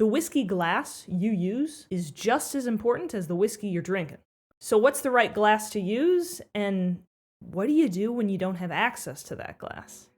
The whiskey glass you use is just as important as the whiskey you're drinking. So what's the right glass to use, and what do you do when you don't have access to that glass?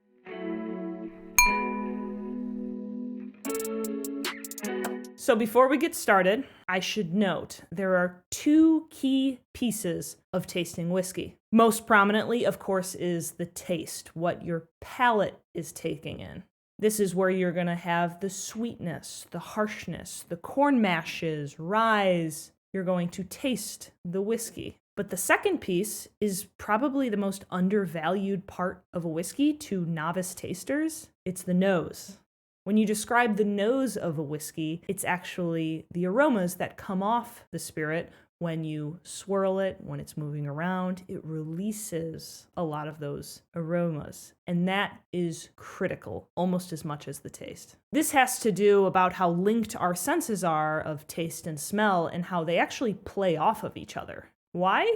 So before we get started, I should note there are two key pieces of tasting whiskey. Most prominently, of course, is the taste, what your palate is taking in. This is where you're going to have the sweetness, the harshness, the corn mashes, rye. You're going to taste the whiskey. But the second piece is probably the most undervalued part of a whiskey to novice tasters. It's the nose. When you describe the nose of a whiskey, it's actually the aromas that come off the spirit when you swirl it, when it's moving around. It releases a lot of those aromas, and that is critical, almost as much as the taste. This has to do about how linked our senses are of taste and smell and how they actually play off of each other. Why?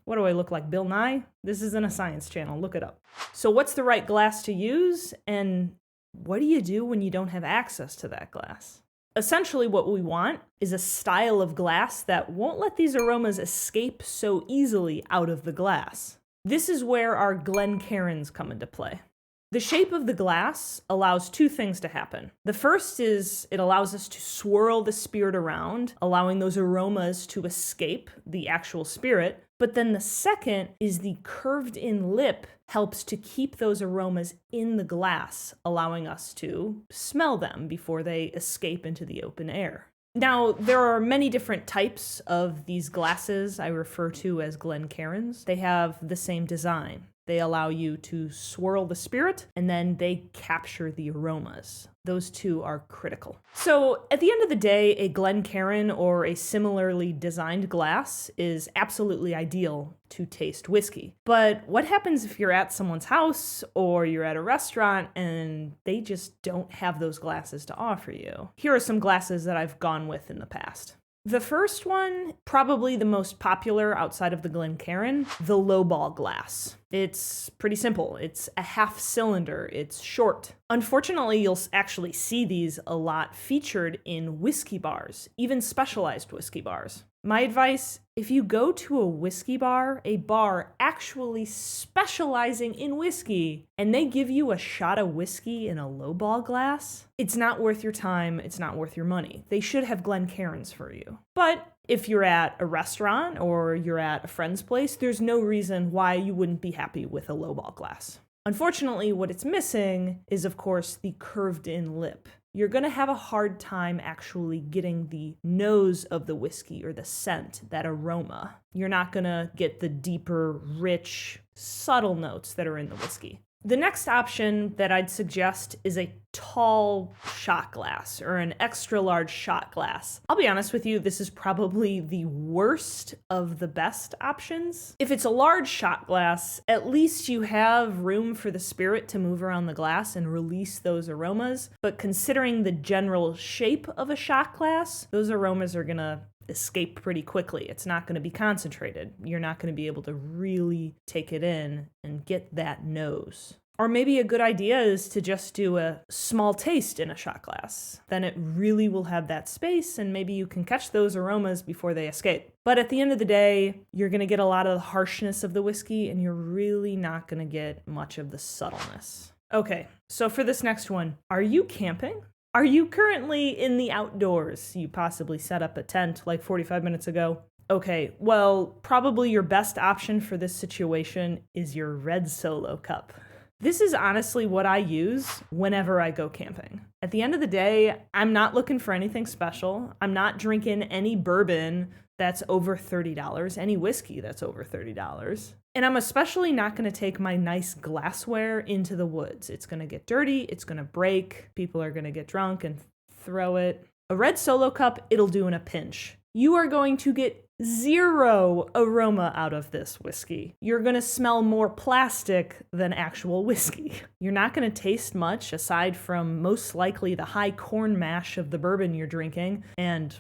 What do I look like, Bill Nye? This isn't a science channel, look it up. So what's the right glass to use, and what do you do when you don't have access to that glass? Essentially, what we want is a style of glass that won't let these aromas escape so easily out of the glass. This is where our Glencairns come into play. The shape of the glass allows two things to happen. The first is it allows us to swirl the spirit around, allowing those aromas to escape the actual spirit. But then the second is the curved-in lip helps to keep those aromas in the glass, allowing us to smell them before they escape into the open air. Now, there are many different types of these glasses I refer to as Glencairns. They have the same design. They allow you to swirl the spirit, and then they capture the aromas. Those two are critical. So at the end of the day, a Glencairn or a similarly designed glass is absolutely ideal to taste whiskey. But what happens if you're at someone's house or you're at a restaurant and they just don't have those glasses to offer you? Here are some glasses that I've gone with in the past. The first one, probably the most popular outside of the Glencairn, the Lowball glass. It's pretty simple. It's a half cylinder. It's short. Unfortunately, you'll actually see these a lot featured in whiskey bars, even specialized whiskey bars. My advice, if you go to a whiskey bar, a bar actually specializing in whiskey, and they give you a shot of whiskey in a lowball glass, it's not worth your time, it's not worth your money. They should have Glencairns for you. But if you're at a restaurant or you're at a friend's place, there's no reason why you wouldn't be happy with a lowball glass. Unfortunately, what it's missing is, of course, the curved-in lip. You're going to have a hard time actually getting the nose of the whiskey or the scent, that aroma. You're not going to get the deeper, rich, subtle notes that are in the whiskey. The next option that I'd suggest is a tall shot glass or an extra large shot glass. I'll be honest with you, this is probably the worst of the best options. If it's a large shot glass, at least you have room for the spirit to move around the glass and release those aromas. But considering the general shape of a shot glass, those aromas are gonna escape pretty quickly. It's not going to be concentrated. You're not going to be able to really take it in and get that nose. Or maybe a good idea is to just do a small taste in a shot glass. Then it really will have that space, and maybe you can catch those aromas before they escape. But at the end of the day, you're going to get a lot of the harshness of the whiskey, and you're really not going to get much of the subtleness. Okay, so for this next one, are you camping? Are you currently in the outdoors? You possibly set up a tent like 45 minutes ago. Okay, well, probably your best option for this situation is your red Solo cup. This is honestly what I use whenever I go camping. At the end of the day, I'm not looking for anything special. I'm not drinking any bourbon that's over $30, any whiskey that's over $30. And I'm especially not going to take my nice glassware into the woods. It's going to get dirty, it's going to break, people are going to get drunk and throw it. A red Solo cup, it'll do in a pinch. You are going to get zero aroma out of this whiskey. You're going to smell more plastic than actual whiskey. You're not going to taste much aside from most likely the high corn mash of the bourbon you're drinking and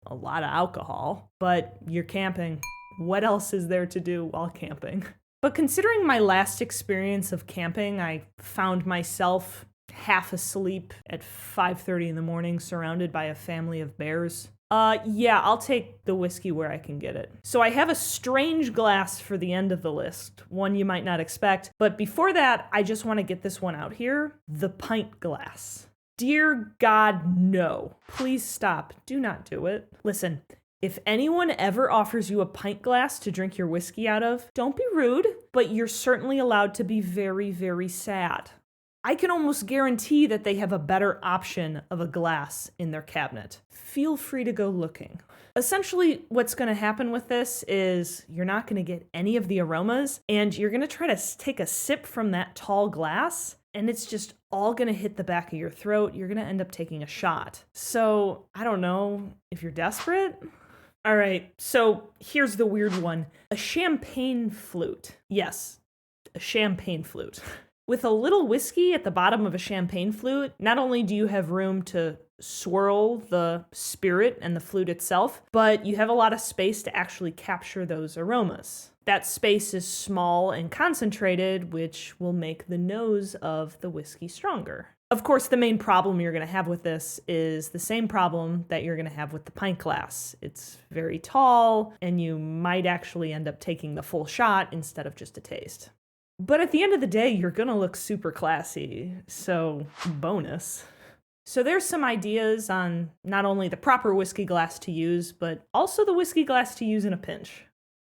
a lot of alcohol, but you're camping. What else is there to do while camping? But considering my last experience of camping, I found myself half asleep at 5:30 in the morning surrounded by a family of bears. Yeah, I'll take the whiskey where I can get it. So I have a strange glass for the end of the list, one you might not expect. But before that, I just want to get this one out here. The pint glass. Dear God, no. Please stop. Do not do it. Listen, if anyone ever offers you a pint glass to drink your whiskey out of, don't be rude, but you're certainly allowed to be very, very sad. I can almost guarantee that they have a better option of a glass in their cabinet. Feel free to go looking. Essentially, what's going to happen with this is you're not going to get any of the aromas, and you're going to try to take a sip from that tall glass, and it's just all going to hit the back of your throat. You're going to end up taking a shot. So, I don't know if you're desperate. All right, so here's the weird one. A champagne flute. Yes, a champagne flute. With a little whiskey at the bottom of a champagne flute, not only do you have room to swirl the spirit and the flute itself, but you have a lot of space to actually capture those aromas. That space is small and concentrated, which will make the nose of the whiskey stronger. Of course, the main problem you're going to have with this is the same problem that you're going to have with the pint glass. It's very tall, and you might actually end up taking the full shot instead of just a taste. But at the end of the day, you're going to look super classy, so bonus. So there's some ideas on not only the proper whiskey glass to use, but also the whiskey glass to use in a pinch.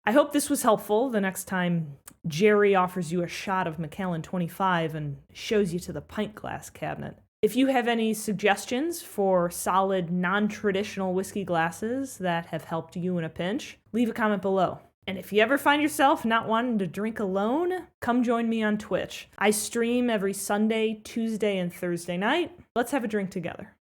I hope this was helpful the next time Jerry offers you a shot of Macallan 25 and shows you to the pint glass cabinet. If you have any suggestions for solid, non-traditional whiskey glasses that have helped you in a pinch, leave a comment below. And if you ever find yourself not wanting to drink alone, come join me on Twitch. I stream every Sunday, Tuesday, and Thursday night. Let's have a drink together.